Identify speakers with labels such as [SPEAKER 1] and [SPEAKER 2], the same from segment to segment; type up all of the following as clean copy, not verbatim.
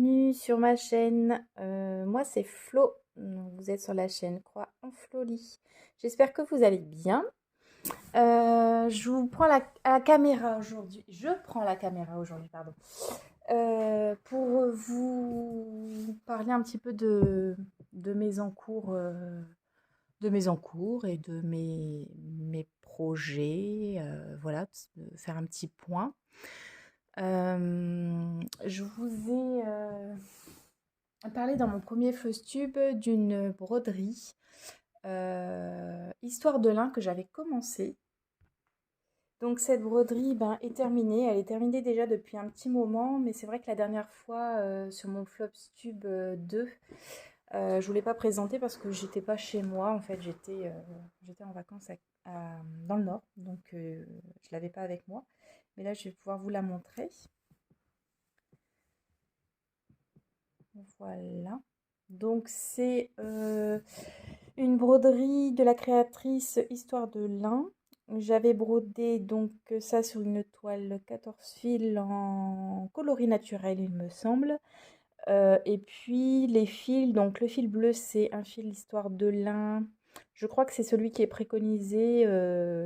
[SPEAKER 1] bienvenue sur ma chaîne. Moi c'est Flo, donc vous êtes sur la chaîne Croix en Flolie. J'espère que vous allez bien. Je vous prends la caméra aujourd'hui. Je prends la caméra aujourd'hui, pardon. Pour vous parler un petit peu de mes encours, et de mes projets. Voilà, faire un petit point. Je vous ai parlé dans mon premier FeuxTube d'une broderie Histoire de lin que j'avais commencé. Donc cette broderie est terminée. Elle est terminée déjà depuis un petit moment, mais c'est vrai que la dernière fois sur mon FlopsTube 2, je voulais pas présenter parce que j'étais pas chez moi. En fait, j'étais en vacances dans le nord, donc je l'avais pas avec moi. Mais là, je vais pouvoir vous la montrer. Voilà. Donc c'est une broderie de la créatrice Histoire de lin. J'avais brodé donc ça sur une toile 14 fils en coloris naturel, il me semble. Et puis les fils, donc le fil bleu c'est un fil Histoire de lin. Je crois que c'est celui qui est préconisé,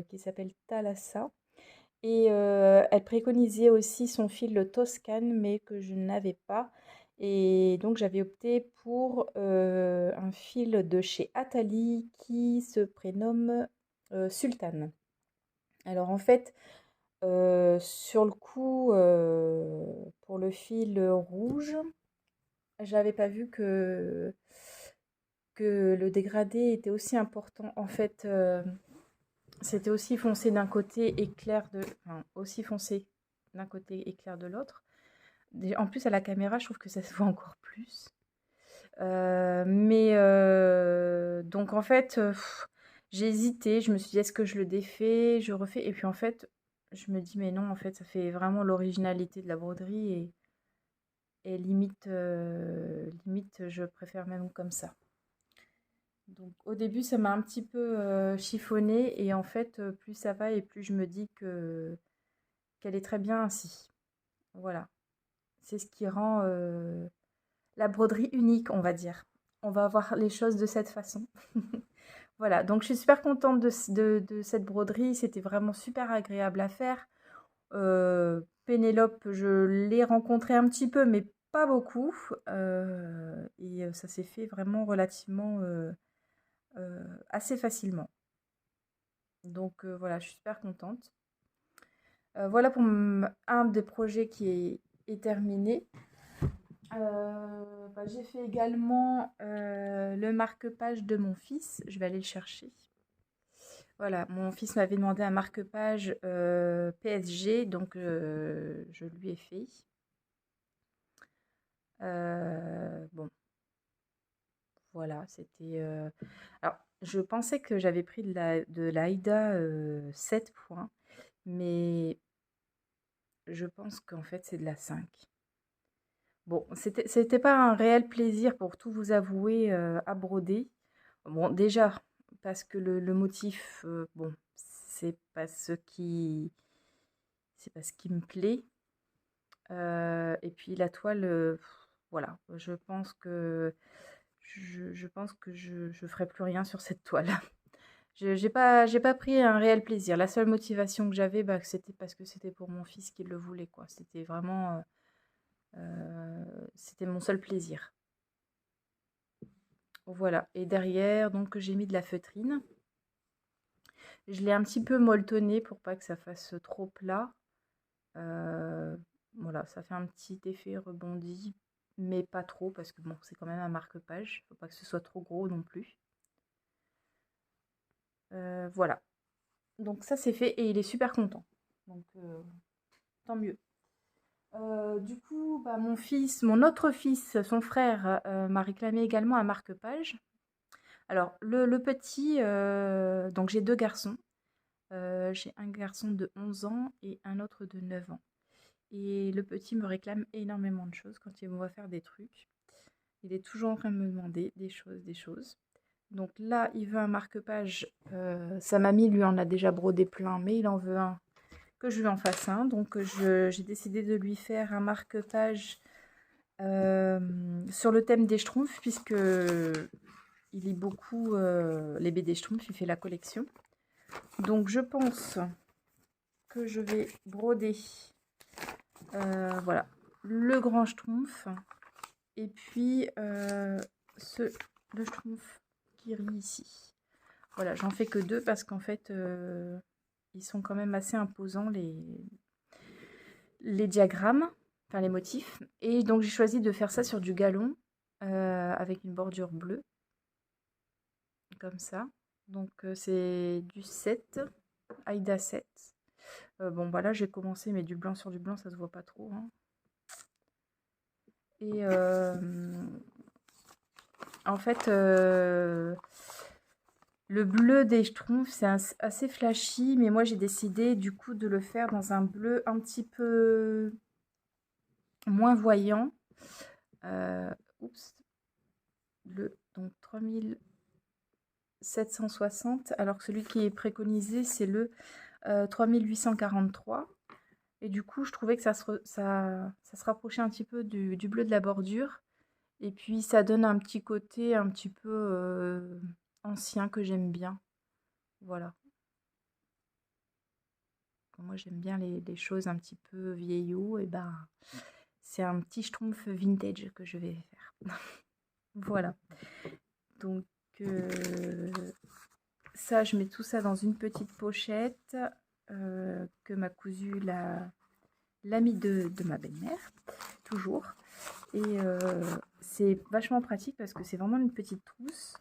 [SPEAKER 1] qui s'appelle Thalassa. Et elle préconisait aussi son fil Toscane, mais que je n'avais pas. Et donc j'avais opté pour un fil de chez Atali qui se prénomme Sultane. Alors en fait, sur le coup, pour le fil rouge, j'avais pas vu que le dégradé était aussi important. En fait, c'était aussi foncé d'un côté et clair enfin, aussi foncé d'un côté et clair de l'autre. En plus, à la caméra, je trouve que ça se voit encore plus. Donc en fait, j'ai hésité. Je me suis dit, est-ce que je le défais, je refais? Et puis en fait, je me dis, mais non, en fait, ça fait vraiment l'originalité de la broderie et limite, je préfère même comme ça. Donc au début, ça m'a un petit peu chiffonné et en fait, plus ça va et plus je me dis qu'elle est très bien ainsi. Voilà. C'est ce qui rend la broderie unique, on va dire. On va voir les choses de cette façon. Voilà, donc je suis super contente de cette broderie. C'était vraiment super agréable à faire. Pénélope, je l'ai rencontrée un petit peu, mais pas beaucoup. Et ça s'est fait vraiment relativement assez facilement. Donc voilà, je suis super contente. Voilà pour un des projets qui est terminé. J'ai fait également le marque-page de mon fils. Je vais aller le chercher. Voilà, mon fils m'avait demandé un marque-page PSG, donc je lui ai fait. Bon, voilà, c'était... Alors, je pensais que j'avais pris de l'Aïda 7 points, mais je pense qu'en fait c'est de la 5. Bon, c'était pas un réel plaisir pour tout vous avouer à broder. Bon, déjà, parce que le motif, bon, c'est pas ce qui, c'est pas ce qui me plaît. Et puis la toile, voilà, je pense que je ferai plus rien sur cette toile. J'ai pas pris un réel plaisir. La seule motivation que j'avais, c'était parce que c'était pour mon fils qui le voulait, quoi. C'était vraiment, c'était mon seul plaisir. Voilà. Et derrière, donc j'ai mis de la feutrine. Je l'ai un petit peu molletonné pour pas que ça fasse trop plat. Voilà, ça fait un petit effet rebondi, mais pas trop parce que bon, c'est quand même un marque-page. Faut pas que ce soit trop gros non plus. Voilà. Donc ça c'est fait et il est super content. Donc tant mieux. Du coup, mon autre fils, son frère, m'a réclamé également un marque-page. Alors le petit, donc j'ai deux garçons. J'ai un garçon de 11 ans et un autre de 9 ans. Et le petit me réclame énormément de choses quand il me voit faire des trucs. Il est toujours en train de me demander des choses. Donc là, il veut un marque-page. Sa mamie lui en a déjà brodé plein, mais il en veut un que je lui en fasse un. Donc j'ai décidé de lui faire un marque-page sur le thème des Schtroumpfs, puisque il lit beaucoup les BD Schtroumpfs, il fait la collection. Donc je pense que je vais broder voilà, le grand Schtroumpf et puis le Schtroumpf qui rit ici. Voilà, j'en fais que 2 parce qu'en fait ils sont quand même assez imposants les diagrammes, enfin les motifs. Et donc j'ai choisi de faire ça sur du galon avec une bordure bleue, comme ça. Donc c'est du 7, Aïda 7. Bon voilà, j'ai commencé, mais du blanc sur du blanc, ça se voit pas trop, hein. Et en fait, le bleu des Schtroumpfs, c'est assez flashy, mais moi j'ai décidé du coup de le faire dans un bleu un petit peu moins voyant. Oups, bleu, donc 3760, alors que celui qui est préconisé, c'est le 3843. Et du coup, je trouvais que ça se rapprochait un petit peu du bleu de la bordure. Et puis, ça donne un petit côté un petit peu ancien que j'aime bien. Voilà. Moi, j'aime bien les choses un petit peu vieillots. Et ben, c'est un petit Schtroumpf vintage que je vais faire. Voilà. Donc, ça, je mets tout ça dans une petite pochette que m'a cousu l'amie de ma belle-mère, toujours. Et c'est vachement pratique parce que c'est vraiment une petite trousse.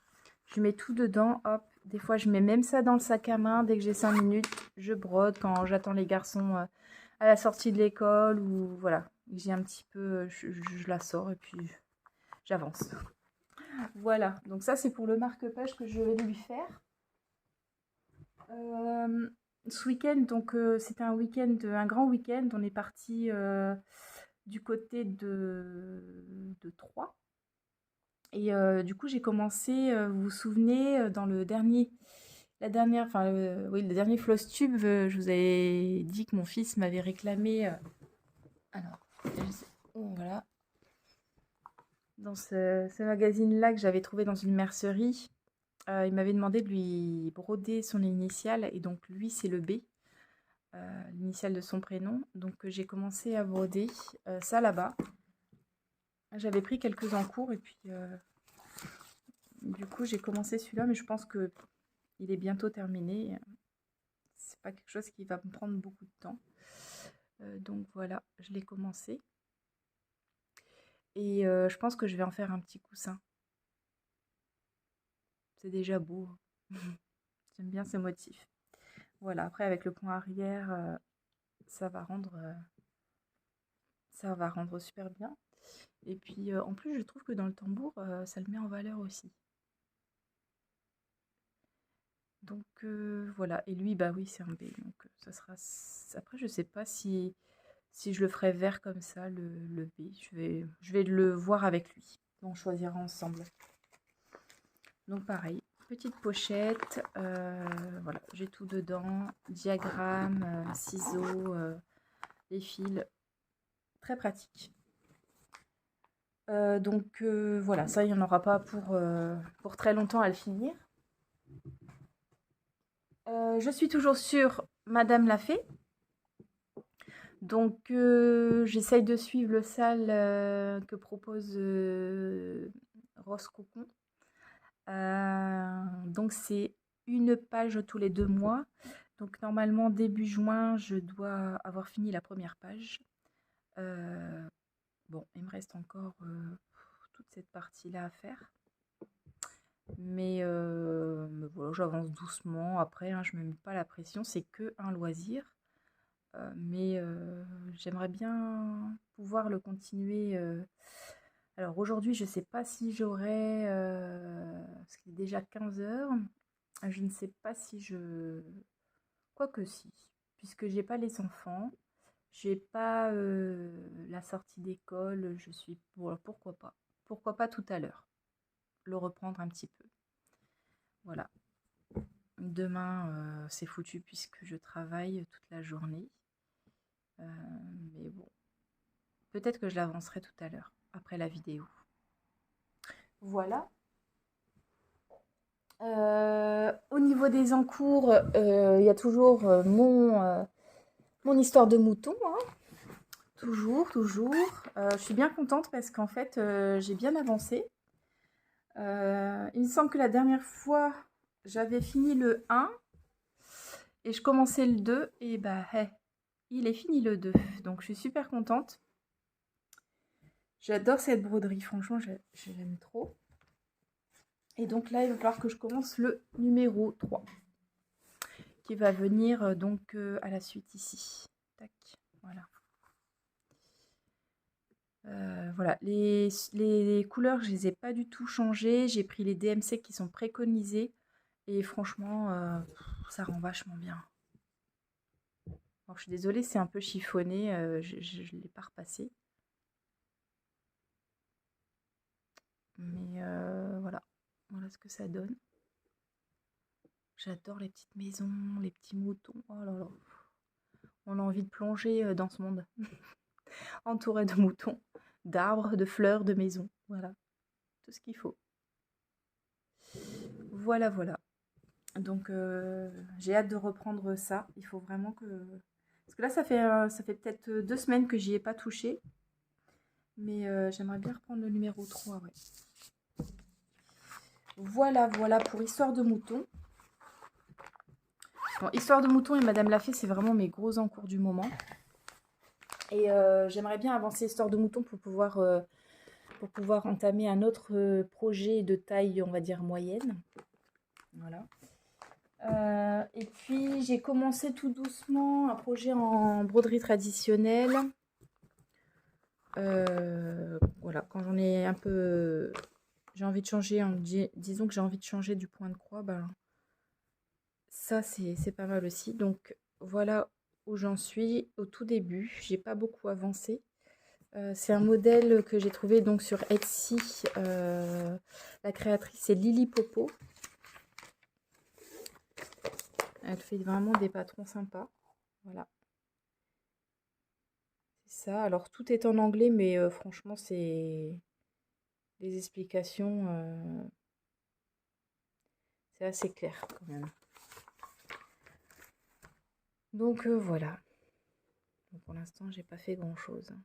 [SPEAKER 1] Je mets tout dedans, hop. Des fois, je mets même ça dans le sac à main. Dès que j'ai 5 minutes, je brode quand j'attends les garçons à la sortie de l'école ou voilà. J'ai un petit peu, je la sors et puis j'avance. Voilà, donc ça c'est pour le marque-page que je vais lui faire. Ce week-end, donc c'était un week-end, un grand week-end. On est parti du côté de Troyes. Et du coup, j'ai commencé, vous vous souvenez, dans le dernier, oui, le dernier Floss Tube, je vous avais dit que mon fils m'avait réclamé. Alors, voilà, dans ce magazine-là que j'avais trouvé dans une mercerie, il m'avait demandé de lui broder son initiale, et donc lui, c'est le B, l'initiale de son prénom. Donc j'ai commencé à broder ça là-bas. J'avais pris quelques encours et puis du coup j'ai commencé celui-là, mais je pense que il est bientôt terminé. C'est pas quelque chose qui va me prendre beaucoup de temps. Donc voilà, je l'ai commencé. Et je pense que je vais en faire un petit coussin. C'est déjà beau. J'aime bien ce motif. Voilà, après avec le point arrière, ça va rendre super bien. Et puis en plus, je trouve que dans le tambour, ça le met en valeur aussi. Donc voilà, et lui, bah oui, c'est un B. Donc ça sera. Après, je sais pas si je le ferai vert comme ça, le B. Je vais le voir avec lui. On choisira ensemble. Donc pareil, petite pochette. Voilà, j'ai tout dedans. Diagramme, ciseaux, les fils. Très pratique. Donc voilà, ça, il n'y en aura pas pour très longtemps à le finir. Je suis toujours sur Madame l'a fait. Donc j'essaye de suivre le sale que propose Rose Cocon. Donc c'est une page tous les 2 mois. Donc normalement début juin, je dois avoir fini la première page. Bon, il me reste encore toute cette partie-là à faire. Mais voilà, j'avance doucement. Après, hein, je ne me mets pas la pression, c'est que un loisir. Mais j'aimerais bien pouvoir le continuer. Alors aujourd'hui, je ne sais pas si j'aurai, parce qu'il est déjà 15 heures, je ne sais pas si je... Quoique si, puisque j'ai pas les enfants, j'ai pas la sortie d'école, je suis... Voilà, pourquoi pas. Pourquoi pas tout à l'heure, le reprendre un petit peu. Voilà. Demain, c'est foutu puisque je travaille toute la journée. Mais bon, peut-être que je l'avancerai tout à l'heure. après la vidéo. Voilà. Au niveau des encours, il y a toujours mon histoire de mouton, hein. Toujours, toujours. Je suis bien contente parce qu'en fait, j'ai bien avancé. Il me semble que la dernière fois, j'avais fini le 1 et je commençais le 2 et bah, il est fini le 2. Donc je suis super contente. J'adore cette broderie, franchement, je l'aime trop. Et donc là, il va falloir que je commence le numéro 3 qui va venir donc à la suite ici. Tac, voilà. Voilà, les couleurs, je les ai pas du tout changées. J'ai pris les DMC qui sont préconisés et franchement, ça rend vachement bien. Alors, je suis désolée, c'est un peu chiffonné, je ne l'ai pas repassé. Mais voilà, voilà ce que ça donne. J'adore les petites maisons, les petits moutons. Oh là là, on a envie de plonger dans ce monde. Entouré de moutons, d'arbres, de fleurs, de maisons. Voilà, tout ce qu'il faut. Voilà, voilà. Donc j'ai hâte de reprendre ça. Il faut vraiment que... Parce que là, ça fait peut-être 2 semaines que j'y ai pas touché. Mais j'aimerais bien reprendre le numéro 3, ouais. Voilà, voilà pour Histoire de mouton. Bon, Histoire de mouton et Madame Lafay, c'est vraiment mes gros encours du moment. Et j'aimerais bien avancer Histoire de mouton pour pouvoir entamer un autre projet de taille, on va dire, moyenne. Voilà. Et puis j'ai commencé tout doucement un projet en broderie traditionnelle. Voilà, quand j'en ai un peu... J'ai envie de changer, disons que j'ai envie de changer du point de croix, ben, ça c'est pas mal aussi. Donc voilà où j'en suis au tout début. J'ai pas beaucoup avancé. C'est un modèle que j'ai trouvé donc sur Etsy. La créatrice c'est Lily Popo. Elle fait vraiment des patrons sympas. Voilà. C'est ça. Alors tout est en anglais, mais franchement c'est des explications. C'est assez clair quand même. Donc voilà. Donc, pour l'instant, j'ai pas fait grand chose.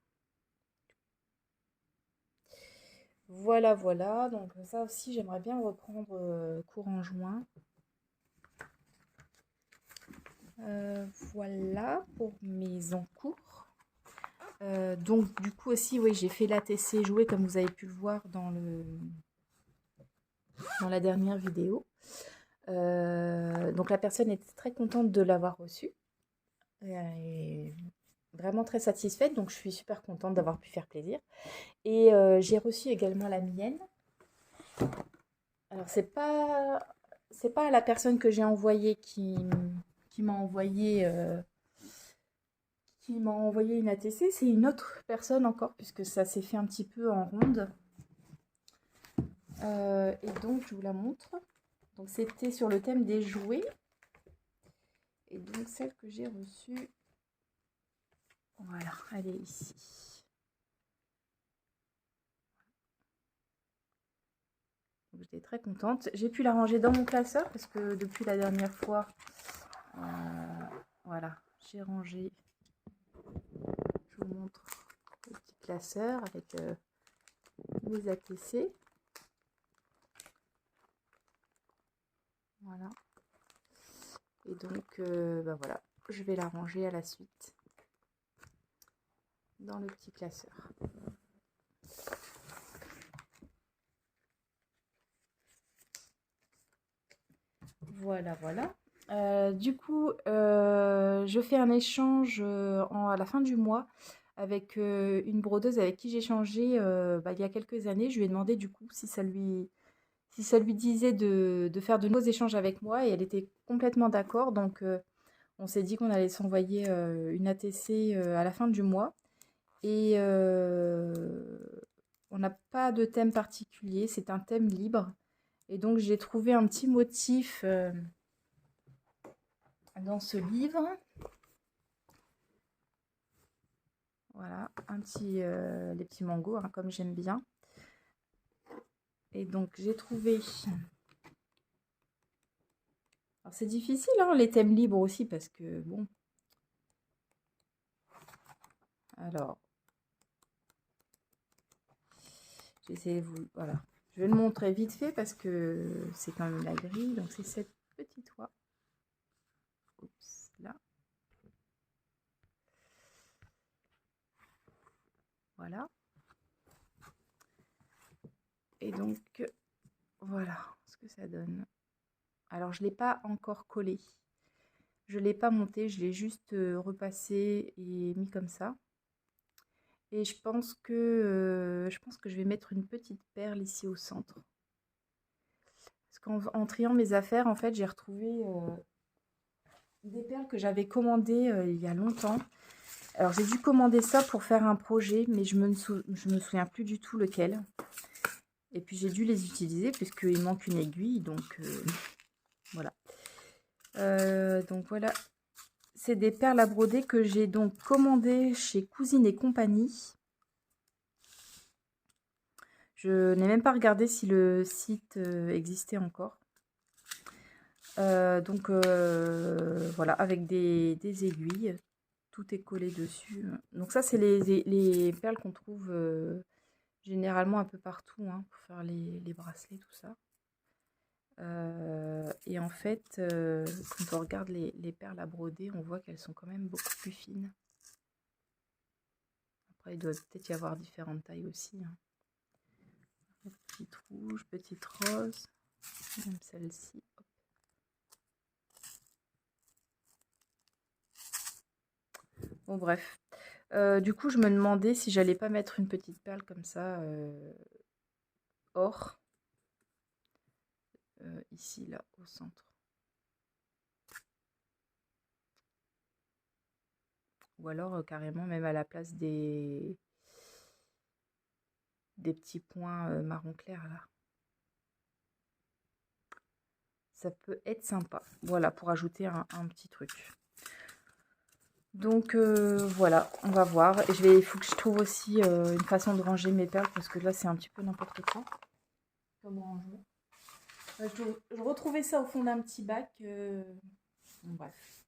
[SPEAKER 1] Voilà, voilà. Donc ça aussi, j'aimerais bien reprendre courant juin. Voilà pour mes encours. Donc du coup aussi, oui, j'ai fait l'ATC jouer comme vous avez pu le voir dans la dernière vidéo. Donc la personne était très contente de l'avoir reçu. Et vraiment très satisfaite, donc je suis super contente d'avoir pu faire plaisir. Et j'ai reçu également la mienne. Alors c'est pas la personne que j'ai envoyée qui m'a envoyé une ATC, c'est une autre personne encore puisque ça s'est fait un petit peu en ronde. Et donc je vous la montre. Donc c'était sur le thème des jouets. Et donc celle que j'ai reçue, voilà, elle est ici. J'étais très contente. J'ai pu la ranger dans mon classeur parce que depuis la dernière fois, voilà, j'ai rangé. Je vous montre le petit classeur avec mes ATC. Voilà. Et donc, bah voilà, je vais la ranger à la suite dans le petit classeur. Voilà, voilà. Du coup, je fais un échange à la fin du mois avec une brodeuse avec qui j'ai échangé il y a quelques années. Je lui ai demandé du coup si ça lui disait de faire de nouveaux échanges avec moi et elle était complètement d'accord. Donc, on s'est dit qu'on allait s'envoyer une ATC à la fin du mois. Et on n'a pas de thème particulier, c'est un thème libre. Et donc, j'ai trouvé un petit motif dans ce livre. Voilà, les petits mangos, hein, comme j'aime bien. Et donc, j'ai trouvé... Alors, c'est difficile, hein, les thèmes libres aussi, parce que, bon... Alors, j'essaie de vous... Voilà. Je vais le montrer vite fait, parce que c'est quand même la grille. Donc, c'est cette petite oie. Oups, là. Voilà. Et donc, voilà ce que ça donne. Alors, je ne l'ai pas encore collé. Je ne l'ai pas monté, je l'ai juste repassé et mis comme ça. Et je pense que je vais mettre une petite perle ici au centre. Parce qu'en triant mes affaires, en fait, j'ai retrouvé des perles que j'avais commandées il y a longtemps. Alors, j'ai dû commander ça pour faire un projet, mais je me souviens plus du tout lequel. Et puis, j'ai dû les utiliser puisqu'il manque une aiguille, donc voilà. Donc, voilà. C'est des perles à broder que j'ai donc commandées chez Cousine et Compagnie. Je n'ai même pas regardé si le site existait encore. Donc voilà, avec des aiguilles, tout est collé dessus. Donc ça, c'est les perles qu'on trouve généralement un peu partout, hein, pour faire les bracelets, tout ça. Et en fait, quand on regarde les perles à broder, on voit qu'elles sont quand même beaucoup plus fines. Après, il doit peut-être y avoir différentes tailles aussi, hein. Petite rouge, petite rose, même celle-ci. Bon, bref. Du coup, je me demandais si j'allais pas mettre une petite perle comme ça, or, ici, là, au centre. Ou alors, carrément, même à la place des petits points marron clair, là. Ça peut être sympa. Voilà, pour ajouter un petit truc. Donc, voilà, on va voir. Et il faut que je trouve aussi une façon de ranger mes perles, parce que là, c'est un petit peu n'importe quoi. Comment ranger? Je retrouvais ça au fond d'un petit bac. Bon, bref.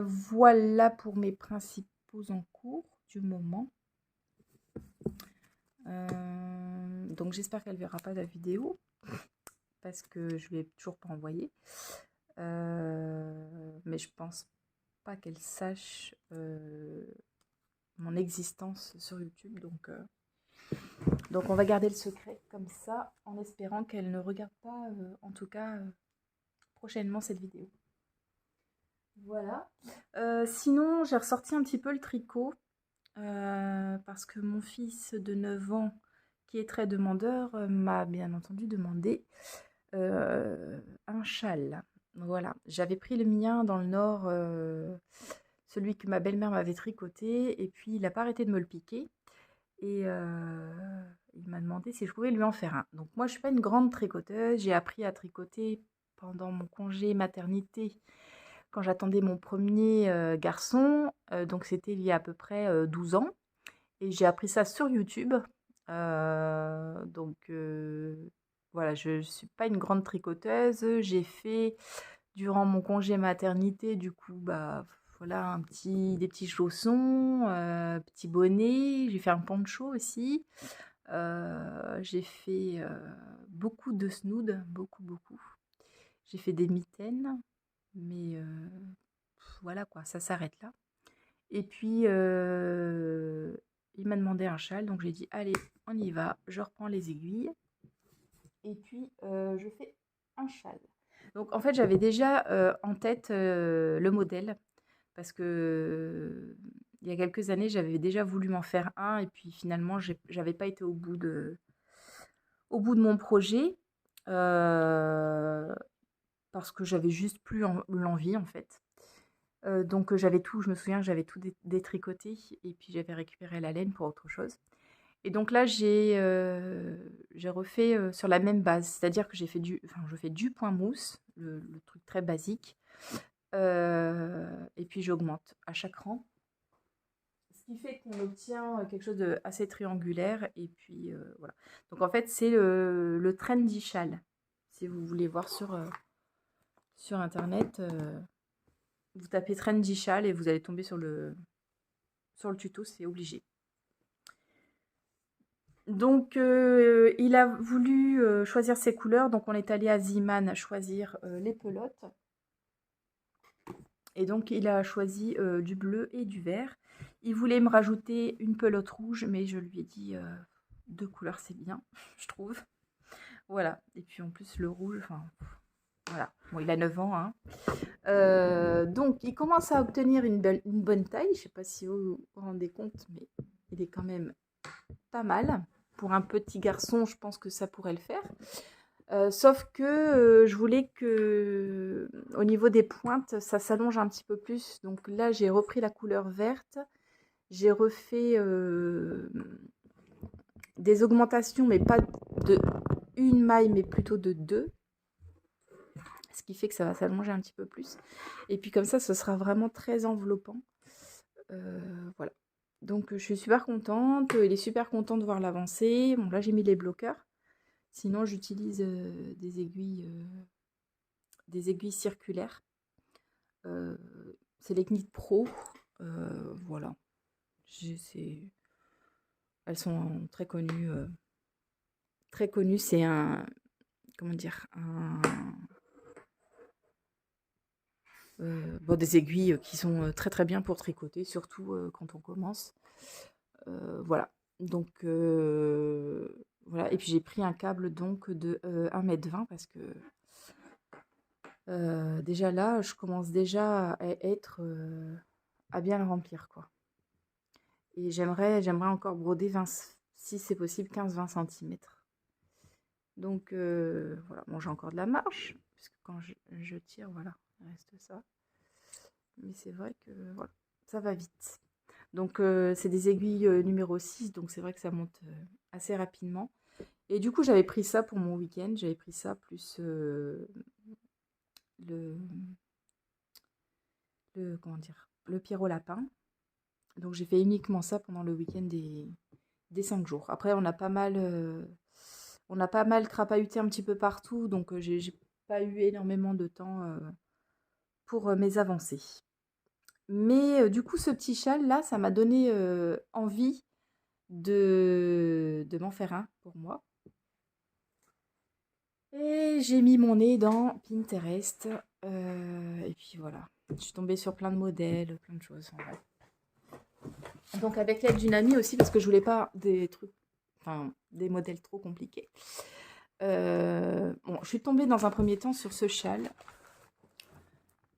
[SPEAKER 1] Voilà pour mes principaux en cours du moment. Donc j'espère qu'elle verra pas la vidéo parce que je lui ai toujours pas envoyé. Mais je pense pas qu'elle sache mon existence sur YouTube. Donc on va garder le secret comme ça en espérant qu'elle ne regarde pas en tout cas prochainement cette vidéo. Voilà. Sinon, j'ai ressorti un petit peu le tricot parce que mon fils de 9 ans, qui est très demandeur, m'a bien entendu demandé un châle. Voilà. J'avais pris le mien dans le Nord, celui que ma belle-mère m'avait tricoté, et puis il n'a pas arrêté de me le piquer. Et il m'a demandé si je pouvais lui en faire un. Donc moi, je ne suis pas une grande tricoteuse. J'ai appris à tricoter pendant mon congé maternité quand j'attendais mon premier garçon. Donc c'était il y a à peu près 12 ans. Et j'ai appris ça sur YouTube. Voilà, je ne suis pas une grande tricoteuse. J'ai fait durant mon congé maternité, du coup, bah voilà, des petits chaussons, petit bonnet. J'ai fait un poncho aussi. J'ai fait beaucoup de snoods, beaucoup. J'ai fait des mitaines, mais voilà quoi, ça s'arrête là. Et puis, il m'a demandé un châle, donc j'ai dit allez, on y va, je reprends les aiguilles. Et puis, je fais un châle. Donc en fait, j'avais déjà en tête le modèle, parce que il y a quelques années, j'avais déjà voulu m'en faire un, et puis finalement, j'avais pas été au bout de mon projet, parce que j'avais juste plus l'envie en fait. Donc j'avais tout, je me souviens que j'avais tout détricoté et puis j'avais récupéré la laine pour autre chose. Et donc là, j'ai refait sur la même base, c'est-à-dire que je fais du point mousse, le truc très basique, et puis j'augmente à chaque rang. Ce qui fait qu'on obtient quelque chose de assez triangulaire. Et puis voilà. Donc en fait, c'est le trendy châle. Si vous voulez voir sur internet, vous tapez trendy châle et vous allez tomber sur le tuto, c'est obligé. Donc il a voulu choisir ses couleurs. Donc on est allé à Ziman choisir les pelotes. Et donc il a choisi du bleu et du vert. Il voulait me rajouter une pelote rouge, mais je lui ai dit 2 couleurs c'est bien, je trouve. Voilà. Et puis en plus le rouge, enfin voilà. Bon, il a 9 ans, hein. Donc il commence à obtenir une bonne taille. Je ne sais pas si vous vous rendez compte, mais il est quand même pas mal. Pour un petit garçon, je pense que ça pourrait le faire. Sauf que je voulais que au niveau des pointes, ça s'allonge un petit peu plus. Donc là, j'ai repris la couleur verte. J'ai refait des augmentations, mais pas de une maille, mais plutôt de 2. Ce qui fait que ça va s'allonger un petit peu plus. Et puis comme ça, ce sera vraiment très enveloppant. Voilà. Donc je suis super contente. Il est super content de voir l'avancée. Bon, là, j'ai mis les bloqueurs. Sinon, j'utilise des aiguilles circulaires. C'est les Knit Pro. Voilà. Elles sont très connues. Très connues. C'est un... Comment dire, bon, des aiguilles qui sont très très bien pour tricoter, surtout quand on commence. Voilà. Donc voilà. Et puis j'ai pris un câble donc de 1,20 m parce que déjà là, je commence déjà à être à bien le remplir, quoi. Et j'aimerais encore broder 20, si c'est possible, 15-20 cm. Donc voilà, bon, j'ai encore de la marge, puisque quand je tire, voilà, il reste ça. Mais c'est vrai que voilà, ça va vite. Donc c'est des aiguilles numéro 6, donc c'est vrai que ça monte assez rapidement. Et du coup, j'avais pris ça pour mon week-end, j'avais pris ça plus le comment dire, le Pierrot Lapin. Donc j'ai fait uniquement ça pendant le week-end des 5 jours. Après, on a pas mal crapahuté un petit peu partout, donc j'ai pas eu énormément de temps pour mes avancées. Mais du coup, ce petit châle là, ça m'a donné envie de m'en faire un pour moi. Et j'ai mis mon nez dans Pinterest. Et puis voilà, je suis tombée sur plein de modèles, plein de choses en vrai. Donc avec l'aide d'une amie aussi, parce que je voulais pas des trucs, enfin des modèles trop compliqués. Bon, je suis tombée dans un premier temps sur ce châle.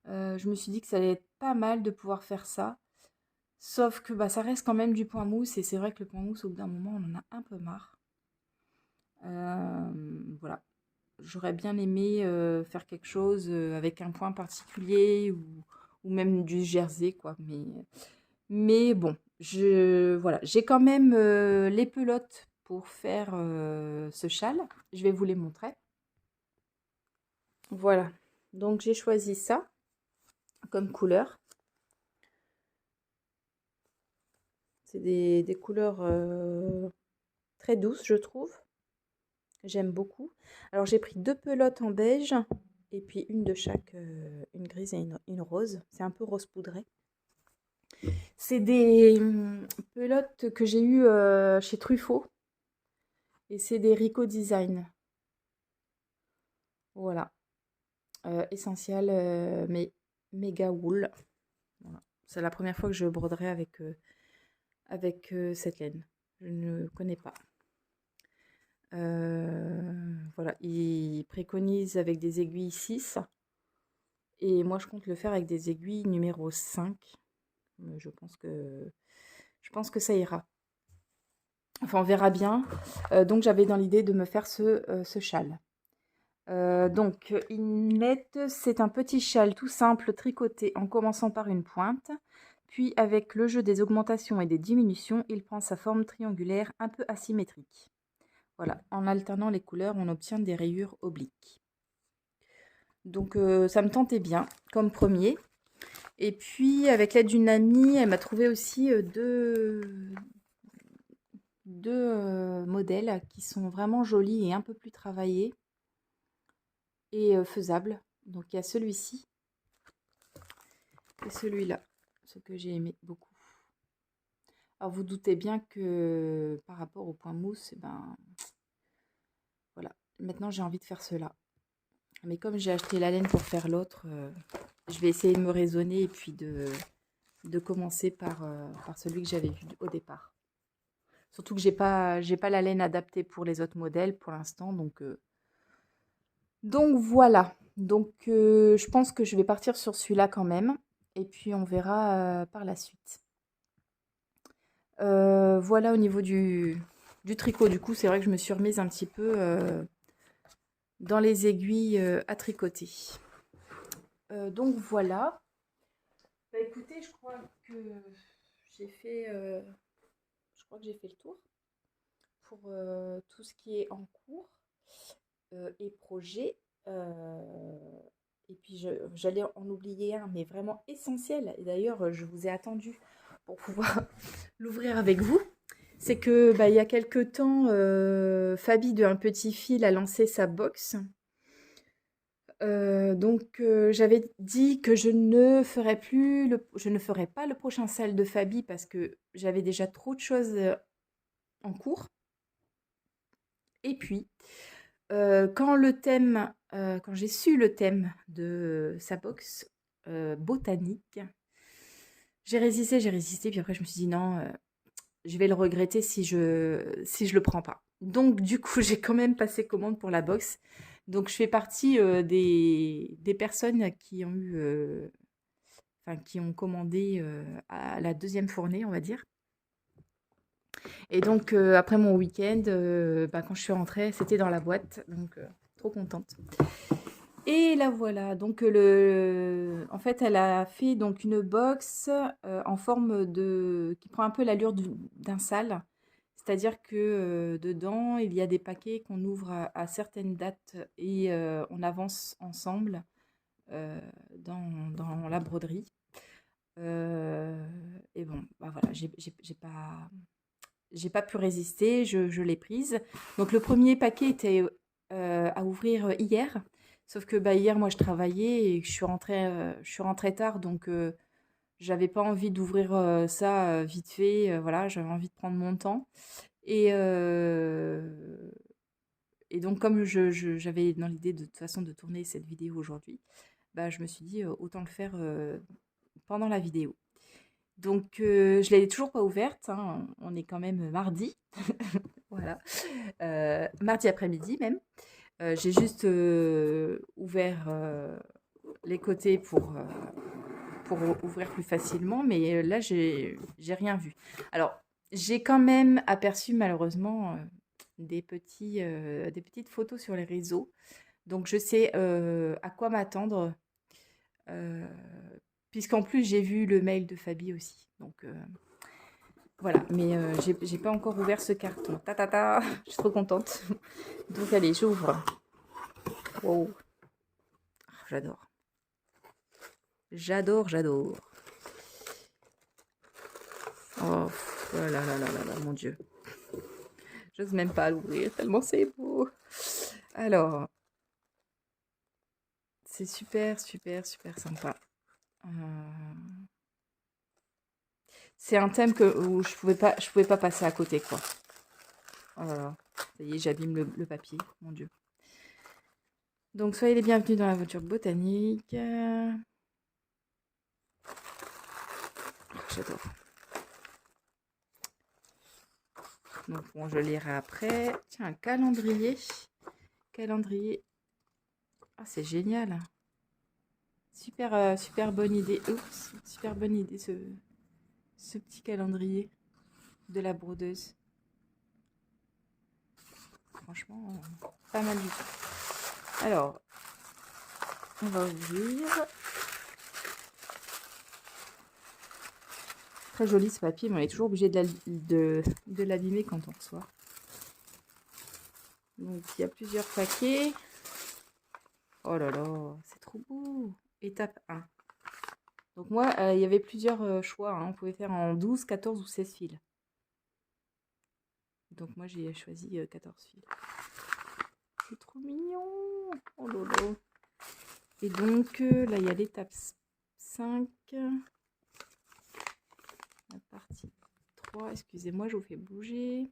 [SPEAKER 1] Je me suis dit que ça allait être pas mal de pouvoir faire ça. Sauf que bah, ça reste quand même du point mousse. Et c'est vrai que le point mousse, au bout d'un moment, on en a un peu marre. Voilà. J'aurais bien aimé faire quelque chose avec un point particulier ou même du jersey, quoi. Mais bon, voilà. J'ai quand même les pelotes pour faire ce châle. Je vais vous les montrer. Voilà. Donc j'ai choisi ça comme couleur. C'est des couleurs très douces, je trouve. J'aime beaucoup. Alors j'ai pris 2 pelotes en beige et puis une de chaque, une grise et une rose. C'est un peu rose poudré. C'est des pelotes que j'ai eues chez Truffaut. Et c'est des Rico Design. Voilà. Essentiel, mais méga wool. Voilà. C'est la première fois que je broderai avec cette laine. Je ne connais pas. Voilà, il préconise avec des aiguilles 6. Et moi, je compte le faire avec des aiguilles numéro 5. Je pense que ça ira. Enfin, on verra bien. Donc, j'avais dans l'idée de me faire ce châle. Donc, Inlet, c'est un petit châle tout simple tricoté en commençant par une pointe. Puis, avec le jeu des augmentations et des diminutions, il prend sa forme triangulaire un peu asymétrique. Voilà, en alternant les couleurs, on obtient des rayures obliques. Donc, ça me tentait bien comme premier. Et puis, avec l'aide d'une amie, elle m'a trouvé aussi deux modèles qui sont vraiment jolis et un peu plus travaillés et faisables. Donc, il y a celui-ci et celui-là, ce que j'ai aimé beaucoup. Alors, vous doutez bien que par rapport au point mousse, eh ben, voilà. Maintenant, j'ai envie de faire cela. Mais comme j'ai acheté la laine pour faire l'autre, je vais essayer de me raisonner et puis de commencer par celui que j'avais vu au départ. Surtout que j'ai pas la laine adaptée pour les autres modèles pour l'instant, donc voilà. Donc je pense que je vais partir sur celui-là quand même, et puis on verra par la suite. Voilà au niveau du tricot. Du coup, c'est vrai que je me suis remise un petit peu dans les aiguilles à tricoter. Donc voilà. Bah écoutez, j'ai fait, je crois que j'ai fait le tour pour tout ce qui est en cours et projet. Et puis j'allais en oublier un, mais vraiment essentiel. Et d'ailleurs, je vous ai attendu pour pouvoir l'ouvrir avec vous. C'est que bah, il y a quelque temps, Fabi de Un Petit Fil a lancé sa box. Donc j'avais dit que je ne ferais pas le prochain sale de Fabi parce que j'avais déjà trop de choses en cours. Et puis, quand j'ai su le thème de sa box botanique, j'ai résisté, puis après je me suis dit non, je vais le regretter si je le prends pas. Donc du coup, j'ai quand même passé commande pour la box. Donc je fais partie des personnes qui ont commandé à la deuxième fournée, on va dire. Et donc après mon week-end, bah, quand je suis rentrée, c'était dans la boîte, donc trop contente. Et la voilà. Donc en fait, elle a fait donc une box en forme qui prend un peu l'allure d'un sale. C'est-à-dire que dedans, il y a des paquets qu'on ouvre à certaines dates et on avance ensemble euh, dans la broderie. Et bon, bah voilà, j'ai pas pu résister, je l'ai prise. Donc le premier paquet était à ouvrir hier. Sauf que bah, hier, moi, je travaillais et je suis rentrée tard, donc j'avais pas envie d'ouvrir ça vite fait. Voilà, j'avais envie de prendre mon temps. Et, et donc, comme j'avais dans l'idée de toute façon de tourner cette vidéo aujourd'hui, bah, je me suis dit autant le faire pendant la vidéo. Donc, je l'ai toujours pas ouverte, hein. On est quand même mardi. Voilà. Mardi après-midi même. J'ai juste ouvert les côtés pour ouvrir plus facilement, mais là, j'ai rien vu. Alors, j'ai quand même aperçu malheureusement des petites photos sur les réseaux. Donc, je sais à quoi m'attendre, euh, puisqu'en plus, j'ai vu le mail de Fabi aussi. Donc, voilà, mais j'ai pas encore ouvert ce carton. Ta ta ta, je suis trop contente. Donc, allez, j'ouvre. Wow, j'adore. J'adore, j'adore. Oh, oh là là là là là, mon Dieu. J'ose même pas l'ouvrir, tellement c'est beau. Alors, c'est super, super, super sympa. Euh, C'est un thème où je pouvais pas passer à côté, quoi. Oh là là, ça y est, j'abîme le papier, mon Dieu. Donc, soyez les bienvenus dans la voiture botanique. J'adore. Donc, bon, je lirai après. Tiens, un calendrier. Calendrier. Ah, c'est génial. Super, super bonne idée. Oups, super bonne idée ce petit calendrier de la brodeuse. Franchement, pas mal du tout. Alors, on va ouvrir. Très joli ce papier, mais on est toujours obligé de l'abîmer quand on reçoit. Donc, il y a plusieurs paquets. Oh là là, c'est trop beau. Étape 1. Donc moi, il y avait plusieurs choix, hein. On pouvait faire en 12, 14 ou 16 fils. Donc moi, j'ai choisi 14 fils. C'est trop mignon. Oh lolo. Et donc, là, il y a l'étape 5. La partie 3. Excusez-moi, je vous fais bouger.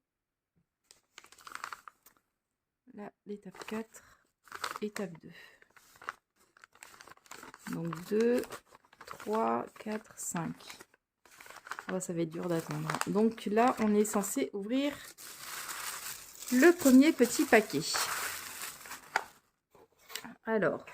[SPEAKER 1] Là, l'étape 4. Étape 2. Donc 2, 3, 4, 5. Oh, ça va être dur d'attendre. Donc là, on est censé ouvrir le premier petit paquet. Alors,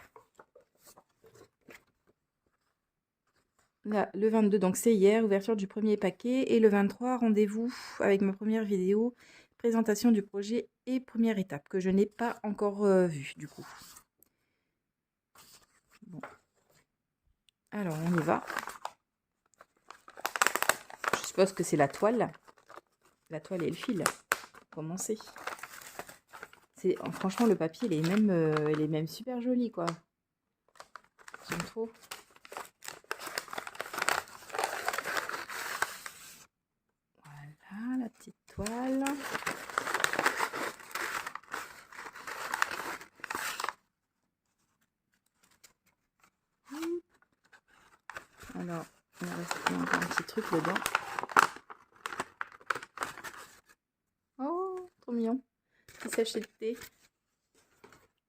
[SPEAKER 1] là, le 22, donc c'est hier, ouverture du premier paquet. Et le 23, rendez-vous avec ma première vidéo, présentation du projet et première étape, que je n'ai pas encore vue du coup. Bon. Alors, on y va. Je suppose que c'est la toile. La toile et le fil. Pour commencer. Franchement, le papier, il est même super joli, quoi. J'aime trop. Voilà, la petite toile. Alors, il reste encore un petit truc dedans. Oh, trop mignon. Petit sachet de thé.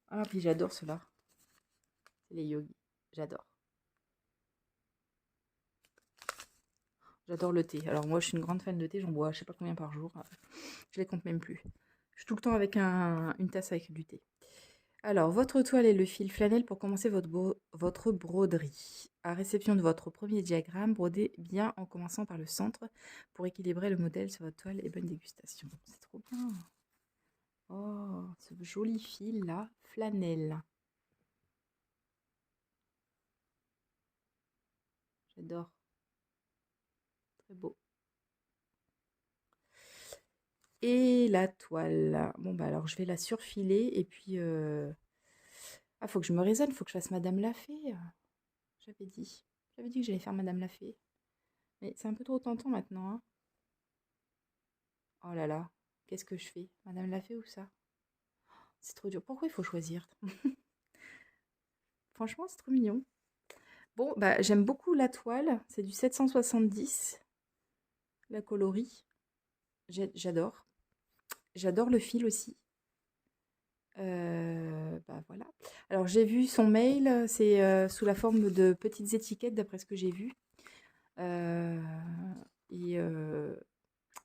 [SPEAKER 1] Ah, puis j'adore cela. C'est les yogis. J'adore. J'adore le thé. Alors moi, je suis une grande fan de thé. J'en bois je sais pas combien par jour. Je les compte même plus. Je suis tout le temps avec une tasse avec du thé. Alors, votre toile et le fil flanelle pour commencer votre broderie. À réception de votre premier diagramme, brodez bien en commençant par le centre pour équilibrer le modèle sur votre toile et bonne dégustation. C'est trop bien. Oh, ce joli fil là, flanelle. J'adore. Très beau. Et la toile. Bon, bah alors je vais la surfiler et puis... Ah, faut que je me raisonne, faut que je fasse Madame la Fée. J'avais dit. J'avais dit que j'allais faire Madame la Fée. Mais c'est un peu trop tentant maintenant, hein. Oh là là, qu'est-ce que je fais? Madame la Fée ou ça? C'est trop dur. Pourquoi il faut choisir? Franchement, c'est trop mignon. Bon, bah j'aime beaucoup la toile. C'est du 770. La coloris. J'adore. J'adore le fil aussi. Bah voilà. Alors j'ai vu son mail, c'est sous la forme de petites étiquettes d'après ce que j'ai vu. Euh, et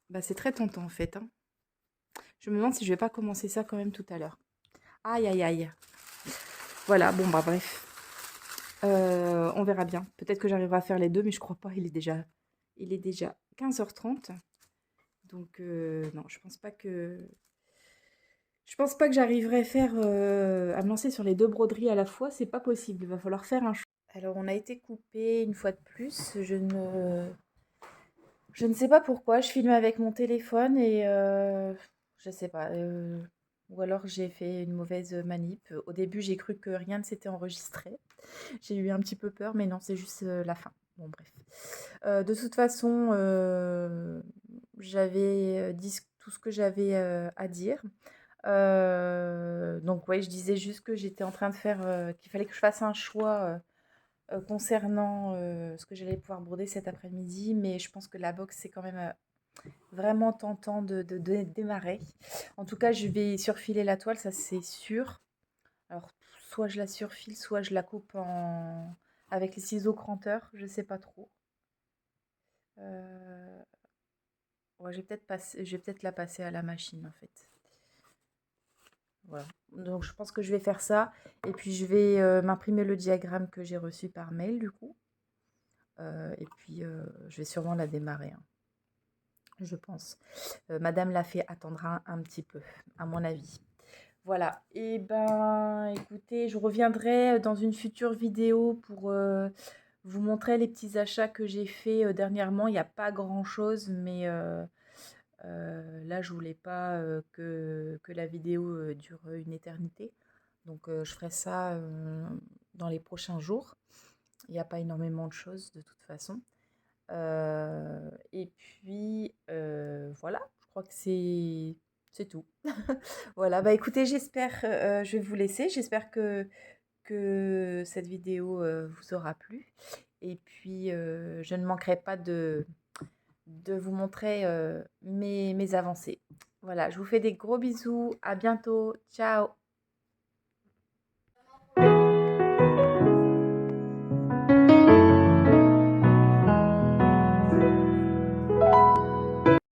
[SPEAKER 1] bah c'est très tentant en fait, hein. Je me demande si je vais pas commencer ça quand même tout à l'heure. Aïe aïe aïe. Voilà, bon bah bref. On verra bien. Peut-être que j'arriverai à faire les deux, mais je crois pas. Il est déjà 15h30. Donc non, je pense pas que j'arriverai à me lancer sur les deux broderies à la fois. C'est pas possible. Il va falloir faire un choix. Alors on a été coupé une fois de plus. Je ne sais pas pourquoi. Je filme avec mon téléphone et je sais pas. Ou alors j'ai fait une mauvaise manip. Au début, j'ai cru que rien ne s'était enregistré. J'ai eu un petit peu peur, mais non, c'est juste la fin. Bon, bref. De toute façon, j'avais dit tout ce que j'avais à dire. Donc, ouais, je disais juste que j'étais en train de faire, qu'il fallait que je fasse un choix concernant ce que j'allais pouvoir broder cet après-midi, mais je pense que la box, c'est quand même vraiment tentant de démarrer. En tout cas, je vais surfiler la toile, ça c'est sûr. Alors, soit je la surfile, soit je la coupe avec les ciseaux cranteurs, je sais pas trop. Euh, Ouais, je vais peut-être la passer à la machine en fait. Voilà. Donc je pense que je vais faire ça. Et puis je vais m'imprimer le diagramme que j'ai reçu par mail du coup. Et puis je vais sûrement la démarrer, hein, je pense. Madame l'a fait attendra un petit peu, à mon avis. Voilà. Et ben écoutez, je reviendrai dans une future vidéo pour vous montrer les petits achats que j'ai fait dernièrement. Il n'y a pas grand-chose, mais là, je voulais pas que la vidéo dure une éternité. Donc, je ferai ça dans les prochains jours. Il n'y a pas énormément de choses de toute façon. Et puis, voilà, je crois que c'est tout. Voilà, bah, écoutez, j'espère, je vais vous laisser. J'espère que cette vidéo, vous aura plu et puis, je ne manquerai pas de vous montrer, mes avancées. Voilà, je vous fais des gros bisous. À bientôt. Ciao.